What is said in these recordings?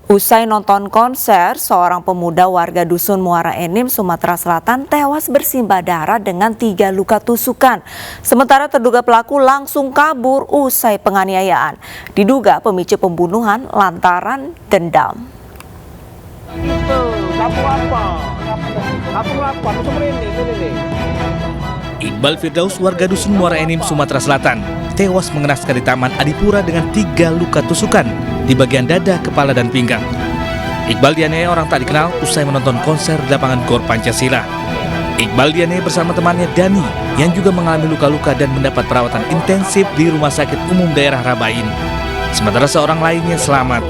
Usai nonton konser, seorang pemuda warga Dusun Muara Enim, Sumatera Selatan tewas bersimbah darah dengan 3 luka tusukan. Sementara terduga pelaku langsung kabur usai penganiayaan. Diduga pemicu pembunuhan lantaran dendam. Iqbal Firdaus, warga Dusun Muara Enim, Sumatera Selatan, tewas mengenaskan di Taman Adipura dengan 3 luka tusukan di bagian dada, kepala, dan pinggang. Iqbal dianiaya orang tak dikenal usai menonton konser di lapangan GOR Pancasila. Iqbal dianiaya bersama temannya Dani yang juga mengalami luka-luka dan mendapat perawatan intensif di Rumah Sakit Umum Daerah Rabain. Sementara seorang lainnya selamat.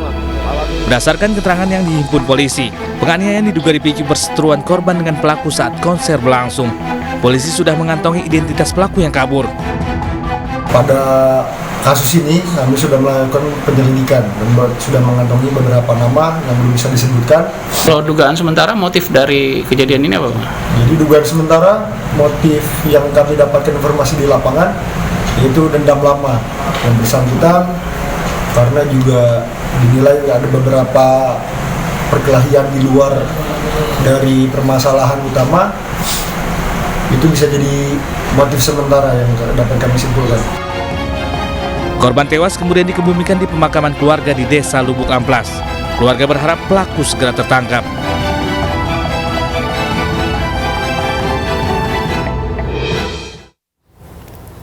Berdasarkan keterangan yang dihimpun polisi, penganiayaan diduga dipicu perseteruan korban dengan pelaku saat konser berlangsung. Polisi sudah mengantongi identitas pelaku yang kabur. Pada kasus ini kami sudah melakukan penyelidikan dan sudah mengantongi beberapa nama yang belum bisa disebutkan. Kalau dugaan sementara motif dari kejadian ini apa, Pak? Jadi dugaan sementara motif yang kami dapatkan informasi di lapangan yaitu dendam lama yang bersangkutan, karena juga dinilai ada beberapa perkelahian di luar dari permasalahan utama. Itu bisa jadi motif sementara yang dapat kami simpulkan. Korban tewas kemudian dikebumikan di pemakaman keluarga di Desa Lubuk Amplas. Keluarga berharap pelaku segera tertangkap.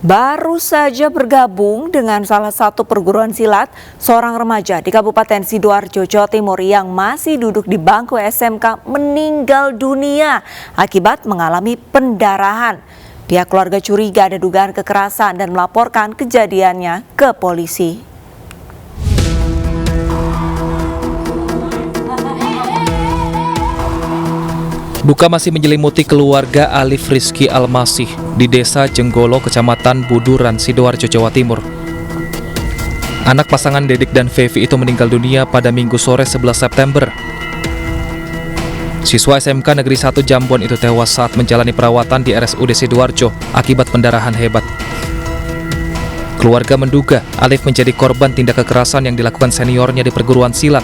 Baru saja bergabung dengan salah satu perguruan silat, seorang remaja di Kabupaten Sidoarjo, Jawa Timur yang masih duduk di bangku SMK meninggal dunia akibat mengalami pendarahan. Pihak keluarga curiga ada dugaan kekerasan dan melaporkan kejadiannya ke polisi. Duka masih menyelimuti keluarga Alif Rizky Almasih di Desa Jenggolo, Kecamatan Buduran, Sidoarjo, Jawa Timur. Anak pasangan Dedik dan Fevi itu meninggal dunia pada Minggu sore 11 September. Siswa SMK Negeri 1 Jambon itu tewas saat menjalani perawatan di RSUD Sidoarjo akibat pendarahan hebat. Keluarga menduga Alif menjadi korban tindak kekerasan yang dilakukan seniornya di perguruan silat.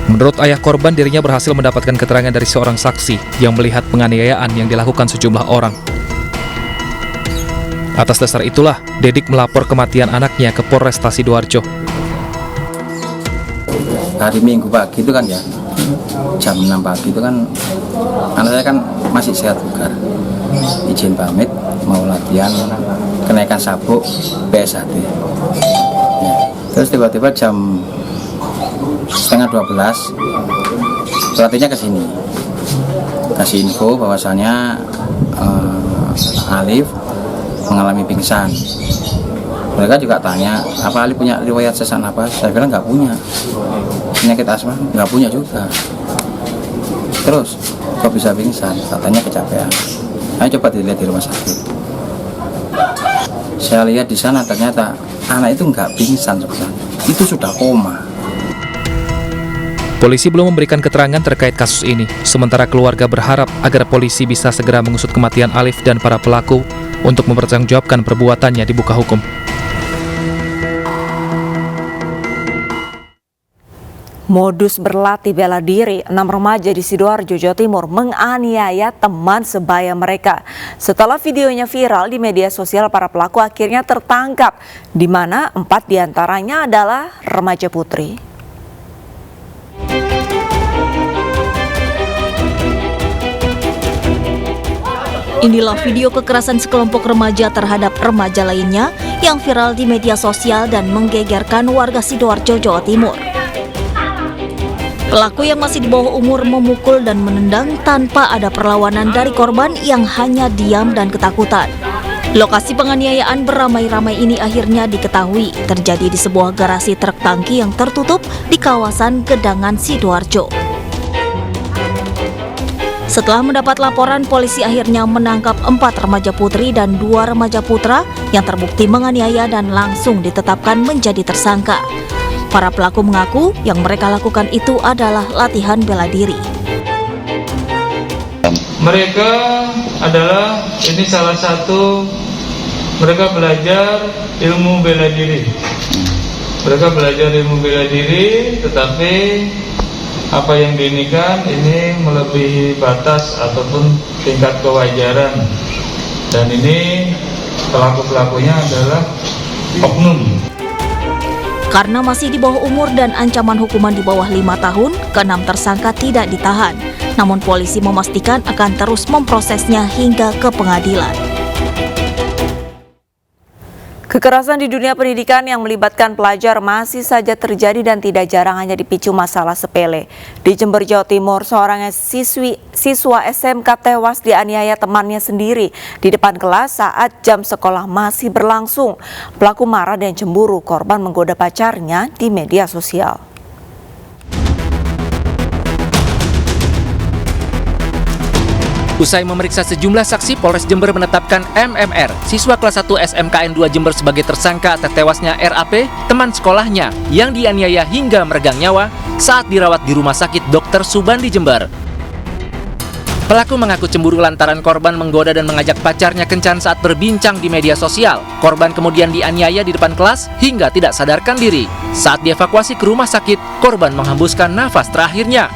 Menurut ayah korban, dirinya berhasil mendapatkan keterangan dari seorang saksi yang melihat penganiayaan yang dilakukan sejumlah orang. Atas dasar itulah, Dedik melapor kematian anaknya ke Polresta Sidoarjo. Hari Minggu pagi itu kan ya, jam 6 pagi itu kan, anak saya kan masih sehat bugar. Izin pamit, mau latihan, kenaikan sabuk, PSAT. Ya. Terus tiba-tiba jam setengah 12 pelatihnya ke sini kasih info bahwasannya Alif mengalami pingsan. Mereka juga tanya, apa Alif punya riwayat sesak napas? Saya bilang nggak punya. Penyakit asma nggak punya juga. Terus kok bisa pingsan? Katanya kecapean. Ayo coba dilihat di rumah sakit. Saya lihat di sana ternyata anak itu nggak pingsan sebenarnya, itu sudah koma. Polisi belum memberikan keterangan terkait kasus ini, sementara keluarga berharap agar polisi bisa segera mengusut kematian Alif dan para pelaku untuk mempertanggungjawabkan perbuatannya di muka hukum. Modus berlatih bela diri, 6 remaja di Sidoarjo, Jawa Timur menganiaya teman sebaya mereka. Setelah videonya viral di media sosial, para pelaku akhirnya tertangkap, di mana 4 diantaranya adalah remaja putri. Inilah video kekerasan sekelompok remaja terhadap remaja lainnya yang viral di media sosial dan menggegerkan warga Sidoarjo, Jawa Timur. Pelaku yang masih di bawah umur memukul dan menendang tanpa ada perlawanan dari korban yang hanya diam dan ketakutan. Lokasi penganiayaan beramai-ramai ini akhirnya diketahui terjadi di sebuah garasi truk tangki yang tertutup di kawasan Gedangan, Sidoarjo. Setelah mendapat laporan, polisi akhirnya menangkap 4 remaja putri dan 2 remaja putra yang terbukti menganiaya dan langsung ditetapkan menjadi tersangka. Para pelaku mengaku yang mereka lakukan itu adalah latihan bela diri. Mereka adalah, ini salah satu, mereka belajar ilmu bela diri. mereka belajar ilmu bela diri, tetapi apa yang diinikan ini melebihi batas ataupun tingkat kewajaran, dan ini pelaku-pelakunya adalah oknum. Karena masih di bawah umur dan ancaman hukuman di bawah 5 tahun, ke-6 tersangka tidak ditahan. Namun polisi memastikan akan terus memprosesnya hingga ke pengadilan. Kekerasan di dunia pendidikan yang melibatkan pelajar masih saja terjadi dan tidak jarang hanya dipicu masalah sepele. Di Jember, Jawa Timur, seorang siswa SMK tewas dianiaya temannya sendiri di depan kelas saat jam sekolah masih berlangsung. Pelaku marah dan cemburu, korban menggoda pacarnya di media sosial. Usai memeriksa sejumlah saksi, Polres Jember menetapkan MMR, siswa kelas 1 SMKN 2 Jember sebagai tersangka atas tewasnya RAP, teman sekolahnya, yang dianiaya hingga meregang nyawa saat dirawat di Rumah Sakit Dr. Subandi Jember. Pelaku mengaku cemburu lantaran korban menggoda dan mengajak pacarnya kencan saat berbincang di media sosial. Korban kemudian dianiaya di depan kelas hingga tidak sadarkan diri. Saat dievakuasi ke rumah sakit, korban menghembuskan nafas terakhirnya.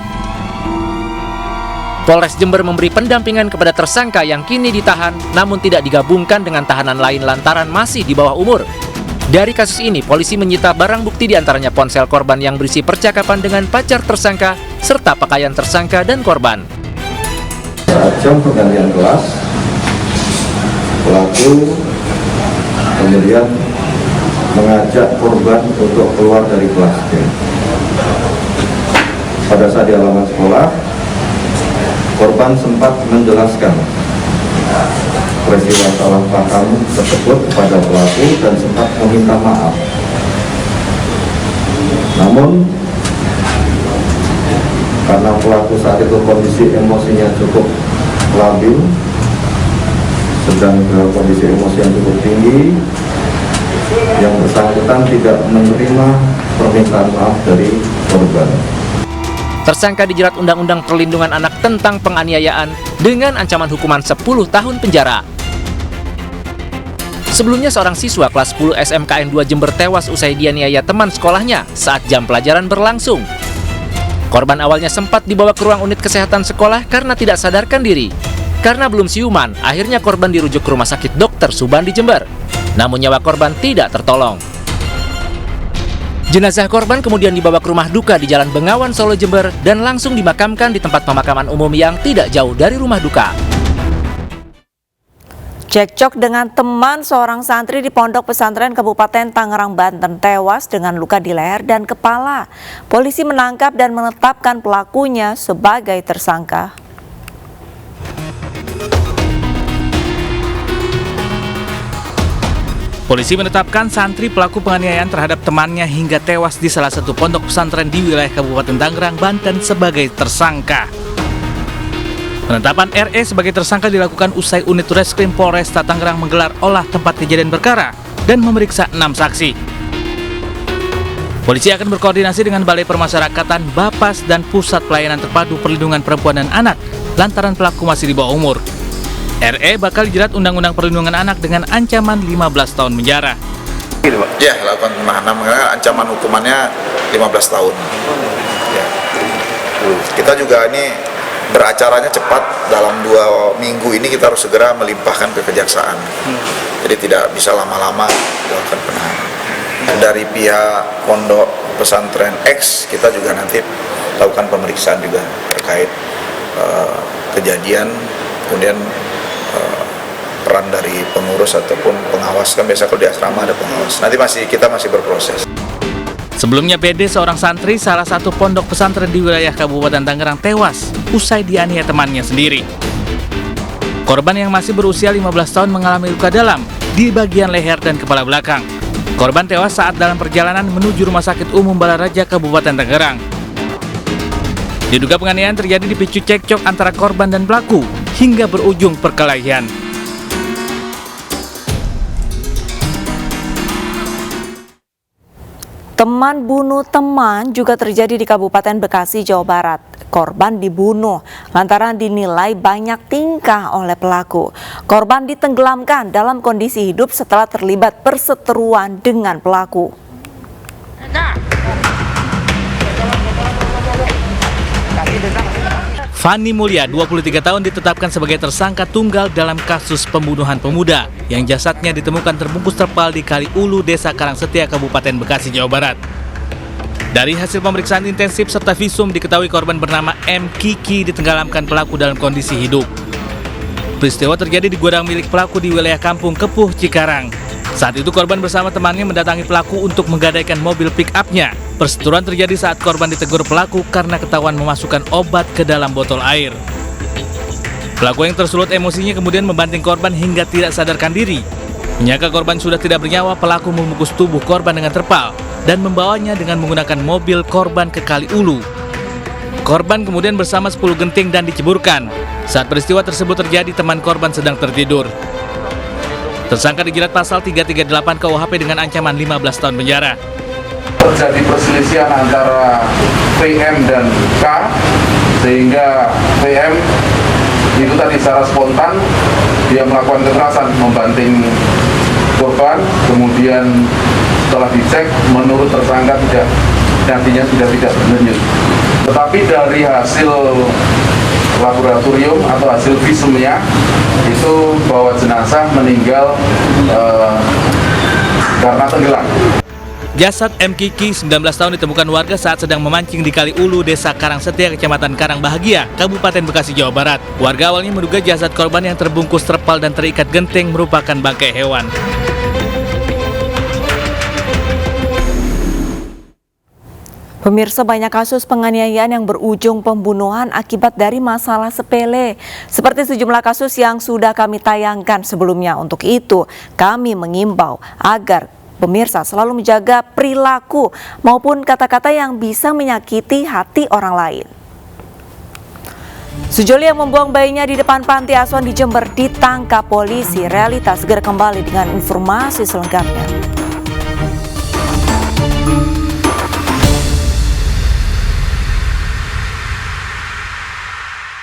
Polres Jember memberi pendampingan kepada tersangka yang kini ditahan, namun tidak digabungkan dengan tahanan lain lantaran masih di bawah umur. Dari kasus ini, polisi menyita barang bukti diantaranya ponsel korban yang berisi percakapan dengan pacar tersangka, serta pakaian tersangka dan korban. Saat jam pergantian kelas, pelaku kemudian mengajak korban untuk keluar dari kelas. Pada saat di halaman sekolah, korban sempat menjelaskan peristiwa salah paham tersebut kepada pelaku dan sempat meminta maaf. Namun, karena pelaku saat itu kondisi emosinya cukup labil, sedang dalam kondisi emosi yang cukup tinggi, yang bersangkutan tidak menerima permintaan maaf dari korban. Tersangka dijerat Undang-Undang Perlindungan Anak tentang penganiayaan dengan ancaman hukuman 10 tahun penjara. Sebelumnya seorang siswa kelas 10 SMKN 2 Jember tewas usai dianiaya teman sekolahnya saat jam pelajaran berlangsung. Korban awalnya sempat dibawa ke ruang unit kesehatan sekolah karena tidak sadarkan diri. Karena belum siuman, akhirnya korban dirujuk ke Rumah Sakit Dr. Subandi Jember. Namun nyawa korban tidak tertolong. Jenazah korban kemudian dibawa ke rumah duka di Jalan Bengawan, Solo, Jember dan langsung dimakamkan di tempat pemakaman umum yang tidak jauh dari rumah duka. Cekcok dengan teman seorang santri di Pondok Pesantren Kabupaten Tangerang, Banten tewas dengan luka di leher dan kepala. Polisi menangkap dan menetapkan pelakunya sebagai tersangka. Polisi menetapkan santri pelaku penganiayaan terhadap temannya hingga tewas di salah satu pondok pesantren di wilayah Kabupaten Tangerang, Banten sebagai tersangka. Penetapan RE sebagai tersangka dilakukan usai unit Reskrim Polresta Tangerang menggelar olah tempat kejadian perkara dan memeriksa 6 saksi. Polisi akan berkoordinasi dengan Balai Permasyarakatan, Bapas, dan Pusat Pelayanan Terpadu Perlindungan Perempuan dan Anak lantaran pelaku masih di bawah umur. RE bakal dijerat Undang-Undang Perlindungan Anak dengan ancaman 15 tahun penjara. Ya, lakukan penahanan karena ancaman hukumannya 15 tahun. Ya. Kita juga ini beracaranya cepat, dalam 2 minggu ini kita harus segera melimpahkan ke kejaksaan. Jadi tidak bisa lama-lama dilakukan penahanan. Dari pihak Pondok Pesantren X, kita juga nanti lakukan pemeriksaan juga terkait kejadian, kemudian peran dari pengurus ataupun pengawas, kan biasa kalau di asrama ada pengawas. Nanti kita masih berproses. Sebelumnya PD, seorang santri salah satu pondok pesantren di wilayah Kabupaten Tangerang tewas usai dianiaya temannya sendiri. Korban yang masih berusia 15 tahun mengalami luka dalam di bagian leher dan kepala belakang. Korban tewas saat dalam perjalanan menuju Rumah Sakit Umum Balaraja Kabupaten Tangerang. Diduga penganiayaan terjadi dipicu cekcok antara korban dan pelaku hingga berujung perkelahian. Teman bunuh teman juga terjadi di Kabupaten Bekasi, Jawa Barat. Korban dibunuh lantaran dinilai banyak tingkah oleh pelaku. Korban ditenggelamkan dalam kondisi hidup setelah terlibat perseteruan dengan pelaku. Fani Mulya, 23 tahun ditetapkan sebagai tersangka tunggal dalam kasus pembunuhan pemuda yang jasadnya ditemukan terbungkus terpal di Kali Ulu, Desa Karangsetia, Kabupaten Bekasi, Jawa Barat. Dari hasil pemeriksaan intensif serta visum diketahui korban bernama M. Kiki ditenggelamkan pelaku dalam kondisi hidup. Peristiwa terjadi di gudang milik pelaku di wilayah Kampung Kepuh, Cikarang. Saat itu korban bersama temannya mendatangi pelaku untuk menggadaikan mobil pick-up-nya. Perseteruan terjadi saat korban ditegur pelaku karena ketahuan memasukkan obat ke dalam botol air. Pelaku yang tersulut emosinya kemudian membanting korban hingga tidak sadarkan diri. Menyangka korban sudah tidak bernyawa, pelaku membungkus tubuh korban dengan terpal dan membawanya dengan menggunakan mobil korban ke Kali Ulu. Korban kemudian bersama 10 genting dan diceburkan. Saat peristiwa tersebut terjadi, teman korban sedang tertidur. Tersangka dijerat pasal 338 KUHP dengan ancaman 15 tahun penjara. Terjadi perselisihan antara PM dan K, sehingga PM itu tadi secara spontan dia melakukan kekerasan, membanting korban, kemudian setelah dicek menurut tersangka nantinya sudah tidak berlanjut. Tetapi dari hasil laboratorium atau hasil visumnya itu bahwa jenazah meninggal karena tenggelam. Jasad M. Kiki, 19 tahun, ditemukan warga saat sedang memancing di Kali Ulu, Desa Karangsetia, Kecamatan Karangbahagia, Kabupaten Bekasi, Jawa Barat. Warga awalnya menduga jasad korban yang terbungkus terpal dan terikat genting merupakan bangkai hewan. Pemirsa, banyak kasus penganiayaan yang berujung pembunuhan akibat dari masalah sepele. Seperti sejumlah kasus yang sudah kami tayangkan sebelumnya. Untuk itu, kami mengimbau agar pemirsa selalu menjaga perilaku maupun kata-kata yang bisa menyakiti hati orang lain. Sejoli yang membuang bayinya di depan panti asuhan di Jember ditangkap polisi. Realitas segera kembali dengan informasi selengkapnya.